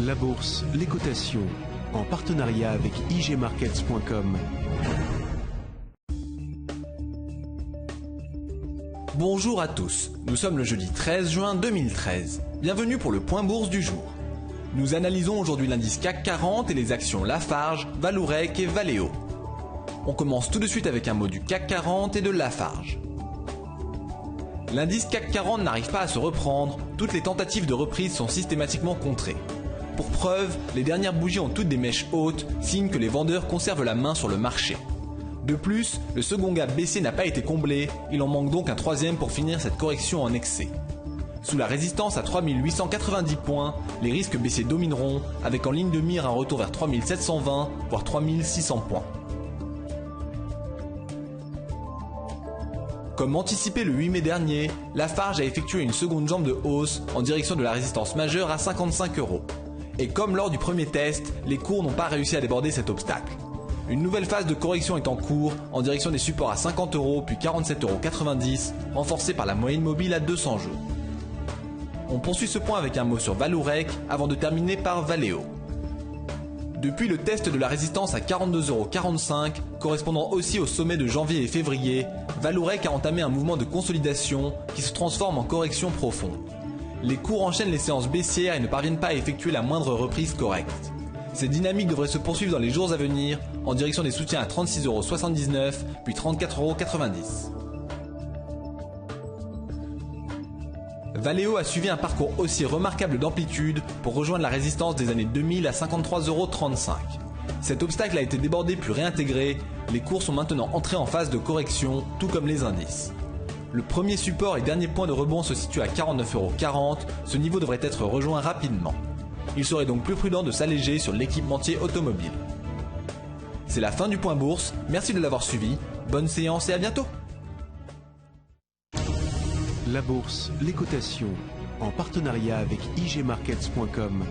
La bourse, les cotations, en partenariat avec igmarkets.com. Bonjour à tous, nous sommes le jeudi 13 juin 2013. Bienvenue pour le point bourse du jour. Nous analysons aujourd'hui l'indice CAC 40 et les actions Lafarge, Vallourec et Valeo. On commence tout de suite avec un mot du CAC 40 et de Lafarge. L'indice CAC 40 n'arrive pas à se reprendre, toutes les tentatives de reprise sont systématiquement contrées. Pour preuve, les dernières bougies ont toutes des mèches hautes, signe que les vendeurs conservent la main sur le marché. De plus, le second gap baissier n'a pas été comblé, il en manque donc un troisième pour finir cette correction en excès. Sous la résistance à 3890 points, les risques baissiers domineront, avec en ligne de mire un retour vers 3720, voire 3600 points. Comme anticipé le 8 mai dernier, Lafarge a effectué une seconde jambe de hausse en direction de la résistance majeure à 55 €. Et comme lors du premier test, les cours n'ont pas réussi à déborder cet obstacle. Une nouvelle phase de correction est en cours en direction des supports à 50 € puis 47,90 €, renforcée par la moyenne mobile à 200 jours. On poursuit ce point avec un mot sur Vallourec avant de terminer par Valeo. Depuis le test de la résistance à 42,45 €, correspondant aussi au sommet de janvier et février, Vallourec a entamé un mouvement de consolidation qui se transforme en correction profonde. Les cours enchaînent les séances baissières et ne parviennent pas à effectuer la moindre reprise correcte. Cette dynamique devrait se poursuivre dans les jours à venir en direction des soutiens à 36,79 € puis 34,90 €. Valeo a suivi un parcours haussier remarquable d'amplitude pour rejoindre la résistance des années 2000 à 53,35 €. Cet obstacle a été débordé puis réintégré, les cours sont maintenant entrés en phase de correction, tout comme les indices. Le premier support et dernier point de rebond se situe à 49,40 €, ce niveau devrait être rejoint rapidement. Il serait donc plus prudent de s'alléger sur l'équipementier automobile. C'est la fin du point bourse, merci de l'avoir suivi, bonne séance et à bientôt. La bourse, les cotations, en partenariat avec igmarkets.com.